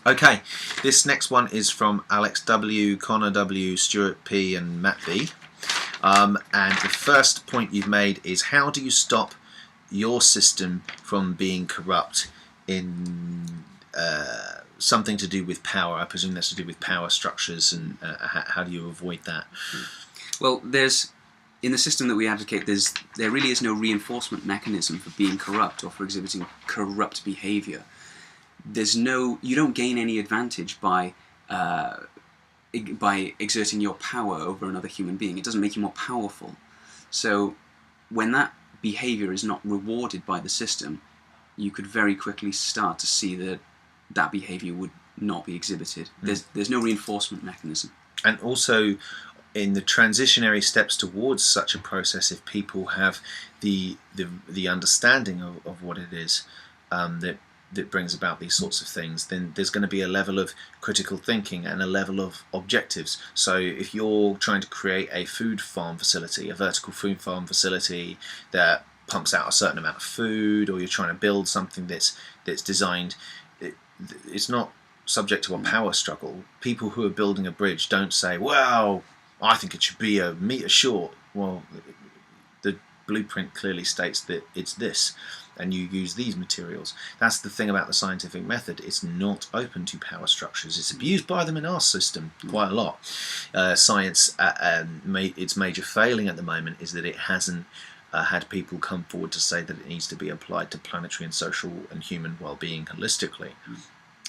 Okay, this next one is from Alex W, Connor W, Stewart P and Matt B. And the first point you've made is, how do you stop your system from being corrupt in something to do with power? I presume that's to do with power structures, and how do you avoid that? Well, in the system that we advocate, there really is no reinforcement mechanism for being corrupt or for exhibiting corrupt behaviour. You don't gain any advantage by exerting your power over another human being. It doesn't make you more powerful. So when that behaviour is not rewarded by the system, you could very quickly start to see that behaviour would not be exhibited. There's no reinforcement mechanism. And also, in the transitionary steps towards such a process, if people have the understanding of what it is that brings about these sorts of things, then there's going to be a level of critical thinking and a level of objectives. So if you're trying to create a food farm facility, a vertical food farm facility that pumps out a certain amount of food, or you're trying to build something that's designed, it's not subject to a power struggle. People who are building a bridge don't say, well, I think it should be a metre short. Well, the blueprint clearly states that it's this, and you use these materials. That's the thing about the scientific method. It's not open to power structures. It's abused by them in our system quite a lot. Science, its major failing at the moment is that it hasn't had people come forward to say that it needs to be applied to planetary and social and human well-being holistically.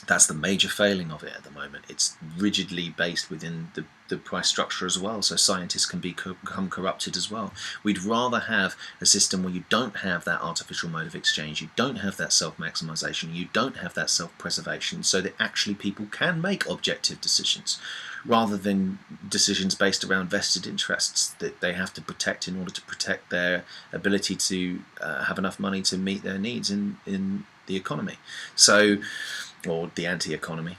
That's the major failing of it at the moment. It's rigidly based within the price structure as well, so scientists can become corrupted as well. We'd rather have a system where you don't have that artificial mode of exchange, you don't have that self-maximization, you don't have that self-preservation, so that actually people can make objective decisions, rather than decisions based around vested interests that they have to protect in order to protect their ability to have enough money to meet their needs in the economy. So, or the anti-economy.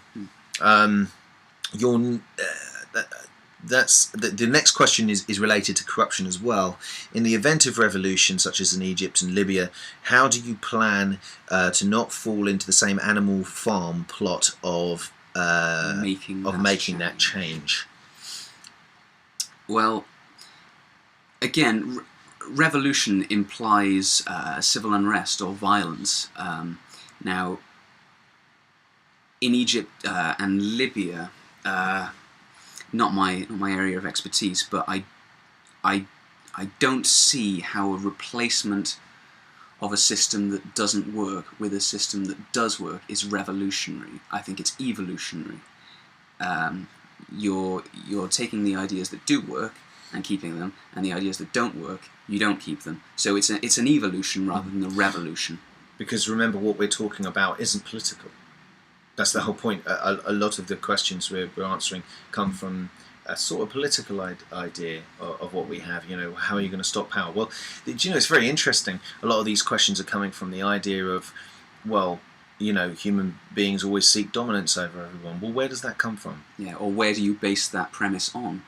That's the next question is related to corruption as well. In the event of revolution, such as in Egypt and Libya, how do you plan to not fall into the same Animal Farm plot of making that change? Well, again, revolution implies civil unrest or violence. Now, in Egypt and Libya, not my area of expertise, but I don't see how a replacement of a system that doesn't work with a system that does work is revolutionary. I think it's evolutionary. You're taking the ideas that do work and keeping them, and the ideas that don't work, you don't keep them. So it's an evolution rather than a revolution. Because remember, what we're talking about isn't political. That's the whole point. A lot of the questions we're answering come from a sort of political idea of what we have. You know, how are you going to stop power? Well, you know, it's very interesting. A lot of these questions are coming from the idea of, well, you know, human beings always seek dominance over everyone. Well, where does that come from? Yeah, or where do you base that premise on?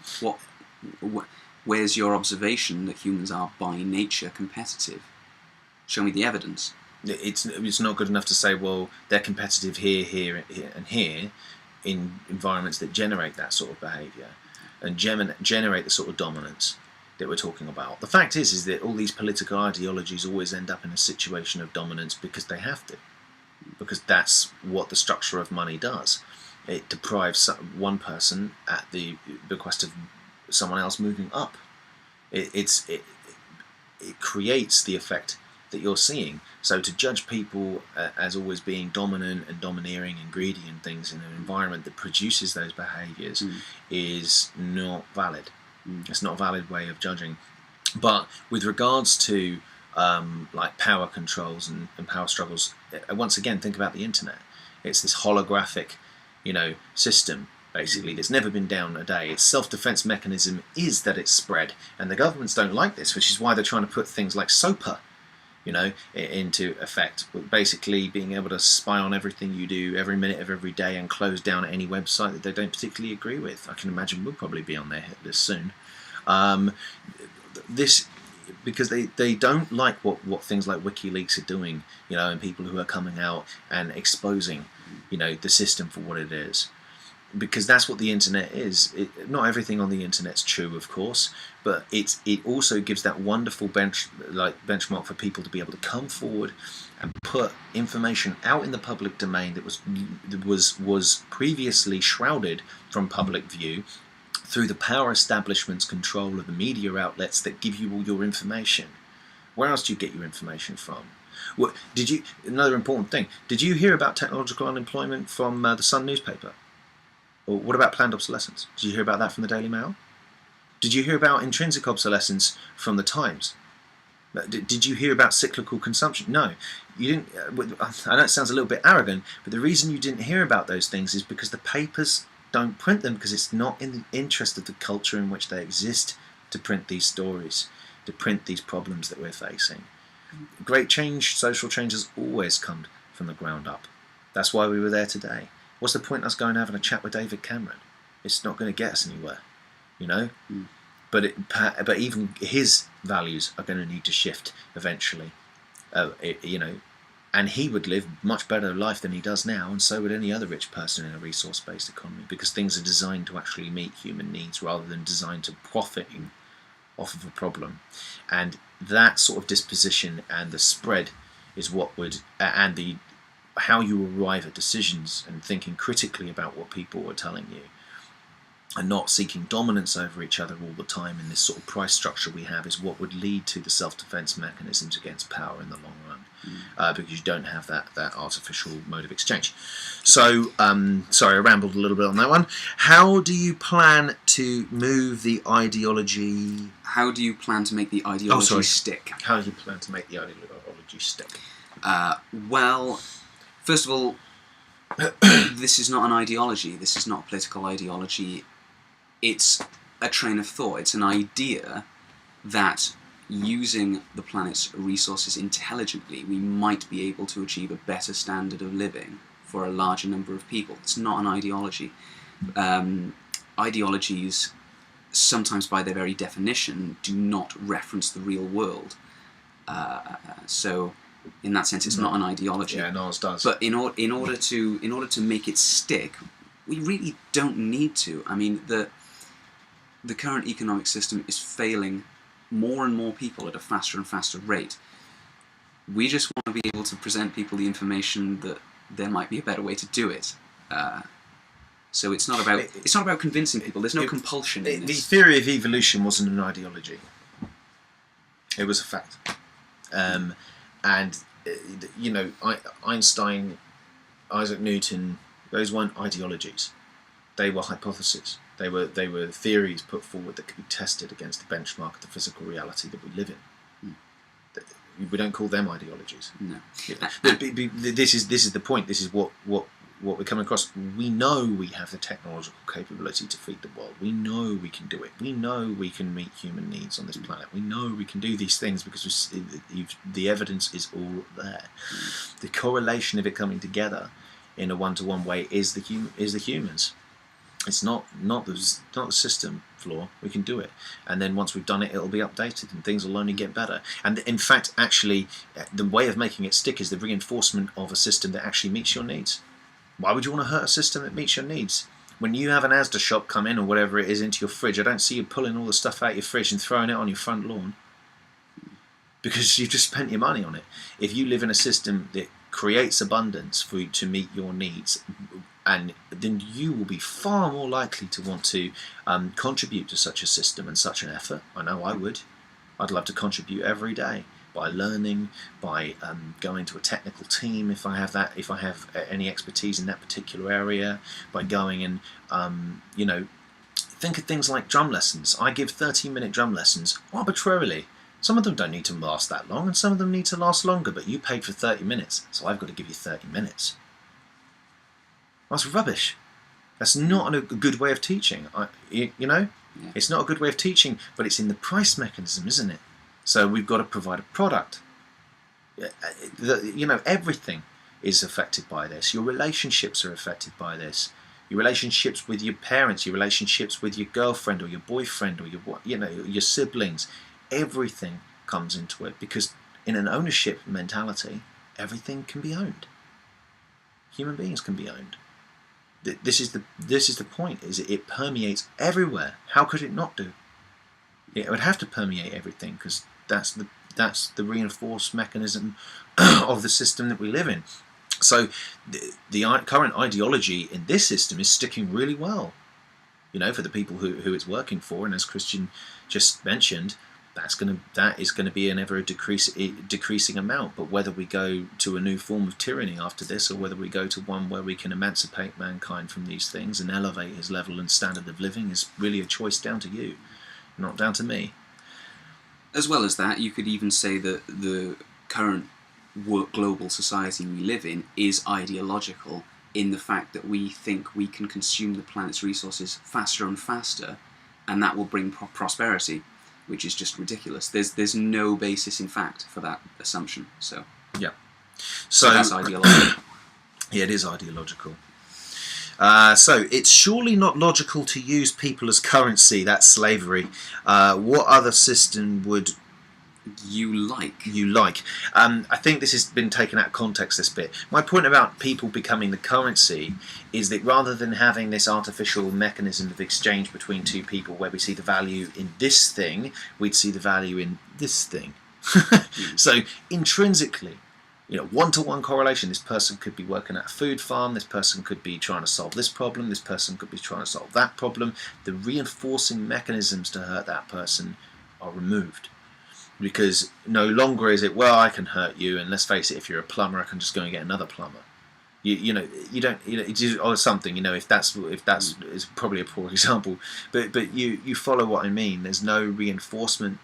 Where's your observation that humans are by nature competitive? Show me the evidence. It's not good enough to say, well, they're competitive here, and here, in environments that generate that sort of behaviour and generate the sort of dominance that we're talking about. The fact is that all these political ideologies always end up in a situation of dominance because they have to, because that's what the structure of money does. It deprives one person at the bequest of someone else moving up. It creates the effect that you're seeing. So to judge people as always being dominant and domineering and greedy and things in an environment that produces those behaviours is not valid. It's not a valid way of judging. But with regards to like power controls and power struggles, once again, think about the internet. It's this holographic, you know, system basically that's never been down a day. Its self-defense mechanism is that it's spread, and the governments don't like this, which is why they're trying to put things like SOPA, you know, into effect, with basically being able to spy on everything you do every minute of every day and close down any website that they don't particularly agree with. I can imagine we'll probably be on their hit list soon. This because they don't like what things like WikiLeaks are doing, you know, and people who are coming out and exposing the system for what it is, because that's what the internet is. Not everything on the internet's true, of course, but it also gives that wonderful benchmark for people to be able to come forward and put information out in the public domain that was previously shrouded from public view through the power establishment's control of the media outlets that give you all your information. Where else do you get your information from? Another important thing, did you hear about technological unemployment from the Sun newspaper? Or what about planned obsolescence? Did you hear about that from the Daily Mail? Did you hear about intrinsic obsolescence from the Times? Did you hear about cyclical consumption? No, you didn't. I know it sounds a little bit arrogant, but the reason you didn't hear about those things is because the papers don't print them, because it's not in the interest of the culture in which they exist to print these stories, to print these problems that we're facing. Great change, social change, has always come from the ground up. That's why we were there today. What's the point in us going and having a chat with David Cameron? It's not going to get us anywhere, But even his values are going to need to shift eventually, and he would live much better life than he does now, and so would any other rich person in a resource-based economy, because things are designed to actually meet human needs rather than designed to profiting off of a problem. And that sort of disposition and the spread is what would, and how you arrive at decisions and thinking critically about what people are telling you, and not seeking dominance over each other all the time in this sort of price structure we have, is what would lead to the self-defense mechanisms against power in the long run, because you don't have that artificial mode of exchange. So, sorry, I rambled a little bit on that one. How do you plan to move the ideology? How do you plan to make the ideology stick? How do you plan to make the ideology stick? Well, first of all, this is not an ideology. This is not a political ideology. It's a train of thought. It's an idea that using the planet's resources intelligently, we might be able to achieve a better standard of living for a larger number of people. It's not an ideology. Ideologies, sometimes by their very definition, do not reference the real world. So, in that sense, it's not an ideology. Yeah, no, it does. But in order to make it stick, we really don't need to. I mean, the current economic system is failing more and more people at a faster and faster rate. We just want to be able to present people the information that there might be a better way to do it. So it's not about convincing people. There's no compulsion in this. The theory of evolution wasn't an ideology. It was a fact. And Einstein, Isaac Newton, those weren't ideologies. They were hypotheses. They were theories put forward that could be tested against the benchmark of the physical reality that we live in. We don't call them ideologies. No. This is the point. This is what we're coming across. We know we have the technological capability to feed the world. We know we can do it. We know we can meet human needs on this planet. We know we can do these things because the evidence is all there. The correlation of it coming together in a one-to-one way is the humans. It's not the system flaw. We can do it, and then once we've done it, it'll be updated, and things will only get better. And in fact, actually, the way of making it stick is the reinforcement of a system that actually meets your needs. Why would you want to hurt a system that meets your needs? When you have an Asda shop come in or whatever it is into your fridge, I don't see you pulling all the stuff out of your fridge and throwing it on your front lawn, because you've just spent your money on it. If you live in a system that creates abundance for you to meet your needs, and then you will be far more likely to want to contribute to such a system and such an effort. I know I would. I'd love to contribute every day by learning, by going to a technical team if I have any expertise in that particular area, by going and think of things like drum lessons. I give 30-minute drum lessons arbitrarily. Some of them don't need to last that long, and some of them need to last longer, but you paid for 30 minutes, so I've got to give you 30 minutes. That's rubbish. That's not a good way of teaching. Yeah. It's not a good way of teaching, but it's in the price mechanism, isn't it? So we've got to provide a product. Everything is affected by this. Your relationships are affected by this. Your relationships with your parents, your relationships with your girlfriend or your boyfriend or your siblings. Everything comes into it, because in an ownership mentality, everything can be owned. human beings can be owned. This is the point. Is it permeates everywhere? How could it not do? It would have to permeate everything, because that's the reinforced mechanism of the system that we live in. So the current ideology in this system is sticking really well, for the people who it's working for. And as Christian just mentioned, that is going to be an ever decreasing amount. But whether we go to a new form of tyranny after this, or whether we go to one where we can emancipate mankind from these things and elevate his level and standard of living, is really a choice down to you, not down to me. As well as that, you could even say that the current global society we live in is ideological, in the fact that we think we can consume the planet's resources faster and faster, and that will bring prosperity, which is just ridiculous. There's no basis in fact for that assumption. So yeah, so that's ideological. Yeah, it is ideological. So it's surely not logical to use people as currency. That's slavery. What other system would you like? I think this has been taken out of context, this bit. My point about people becoming the currency is that rather than having this artificial mechanism of exchange between two people where we see the value in this thing, we'd see the value in this thing. So intrinsically, one-to-one correlation. This person could be working at a food farm, this person could be trying to solve this problem, this person could be trying to solve that problem. The reinforcing mechanisms to hurt that person are removed. Because no longer is it, well, I can hurt you, and let's face it, if you're a plumber, I can just go and get another plumber. You don't, or something. If that's is probably a poor example, but you follow what I mean. There's no reinforcement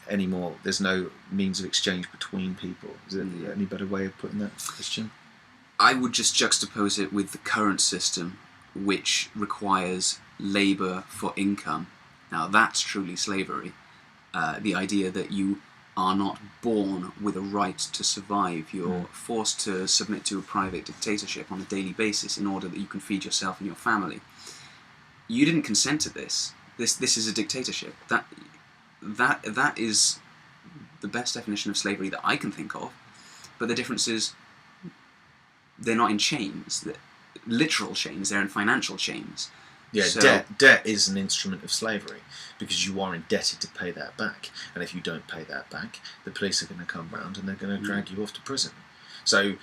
anymore. There's no means of exchange between people. Is there any better way of putting that, Christian? I would just juxtapose it with the current system, which requires labour for income. Now that's truly slavery. The idea that you are not born with a right to survive. You're forced to submit to a private dictatorship on a daily basis in order that you can feed yourself and your family. You didn't consent to this. This is a dictatorship. That is the best definition of slavery that I can think of. But the difference is they're not in chains, literal chains. They're in financial chains. Yeah, so, debt is an instrument of slavery, because you are indebted to pay that back, and if you don't pay that back, the police are going to come round and they're going to drag you off to prison. So,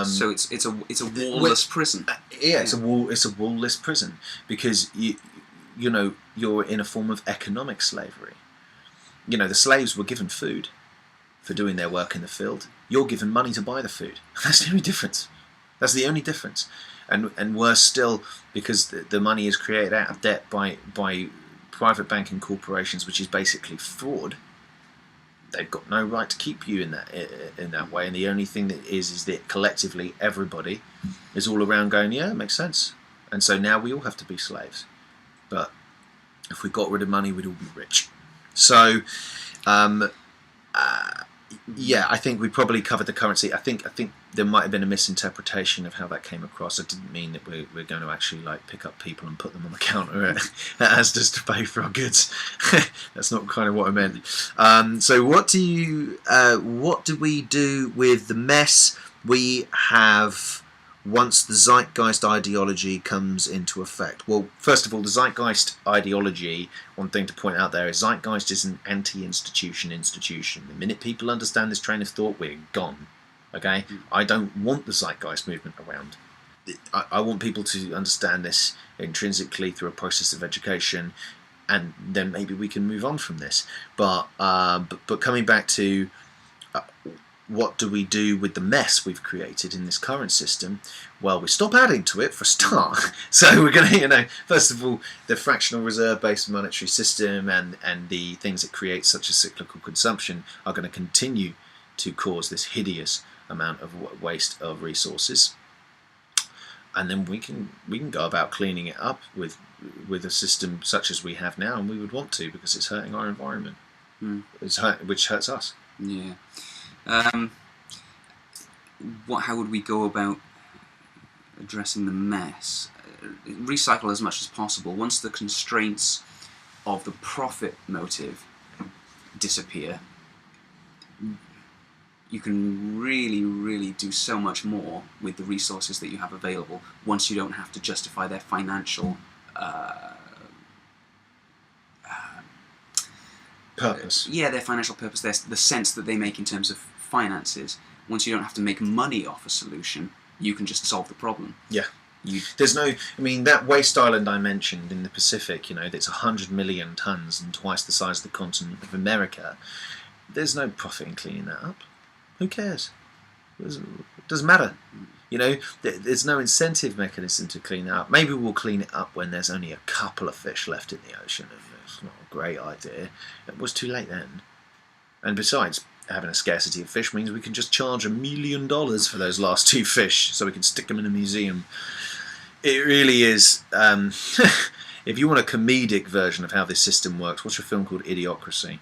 so it's a wallless prison. Yeah, it's a wallless prison, because you're in a form of economic slavery. The slaves were given food for doing their work in the field. You're given money to buy the food. That's the only difference. That's the only difference. And worse still, because the money is created out of debt by private banking corporations, which is basically fraud. They've got no right to keep you in that way, and the only thing that is that collectively everybody is all around going, yeah, it makes sense. And so now we all have to be slaves. But if we got rid of money, we'd all be rich. So yeah, I think we probably covered the currency. I think there might have been a misinterpretation of how that came across. I didn't mean that we're going to actually pick up people and put them on the counter as just to pay for our goods. That's not kind of what I meant. So what do we do with the mess we have once the Zeitgeist ideology comes into effect? Well, first of all, the Zeitgeist ideology, one thing to point out there is Zeitgeist is an anti-institution. The minute people understand this train of thought, we're gone. Okay? I don't want the Zeitgeist movement around. I want people to understand this intrinsically through a process of education, and then maybe we can move on from this. But coming back to what do we do with the mess we've created in this current system? Well, we stop adding to it for a start. So we're going to, first of all, the fractional reserve-based monetary system and the things that create such a cyclical consumption are going to continue to cause this hideous amount of waste of resources. And then we can go about cleaning it up with a system such as we have now, and we would want to, because it's hurting our environment, which hurts us. Yeah. How would we go about addressing the mess? Recycle as much as possible. Once the constraints of the profit motive disappear, you can really, really do so much more with the resources that you have available once you don't have to justify their financial purpose. Their financial purpose, the sense that they make in terms of finances. Once you don't have to make money off a solution, you can just solve the problem. Yeah. There's no, I mean, that waste island I mentioned in the Pacific, you know, that's 100 million tons and twice the size of the continent of America. There's no profit in cleaning that up. Who cares? It doesn't matter. You know, there's no incentive mechanism to clean that up. Maybe we'll clean it up when there's only a couple of fish left in the ocean. It's not a great idea. It was too late then. And besides, having a scarcity of fish means we can just charge $1 million for those last 2 fish so we can stick them in a museum. It really is... if you want a comedic version of how this system works, watch a film called Idiocracy.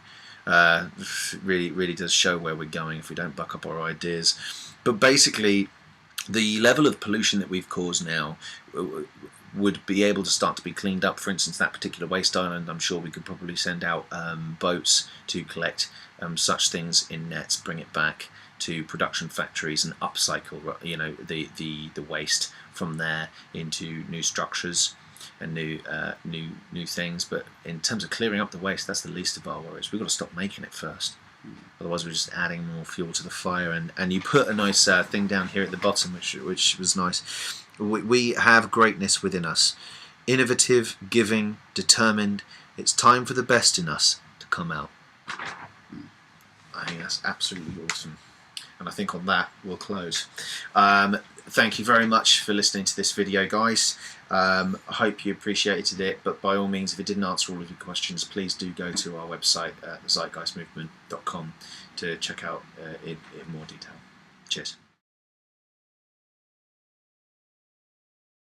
Really does show where we're going if we don't buck up our ideas. But basically, the level of pollution that we've caused now would be able to start to be cleaned up. For instance, that particular waste island, I'm sure we could probably send out boats to collect such things in nets, bring it back to production factories and upcycle, you know, the waste from there into new structures and new things. But in terms of clearing up the waste, that's the least of our worries. We've got to stop making it first. Otherwise we're just adding more fuel to the fire. And you put a nice thing down here at the bottom, which was nice. We have greatness within us. Innovative, giving, determined. It's time for the best in us to come out. I think that's absolutely awesome. And I think on that we'll close. Thank you very much for listening to this video, guys. I hope you appreciated it, but by all means, if it didn't answer all of your questions, please do go to our website at thezeitgeistmovement.com to check out in more detail. Cheers.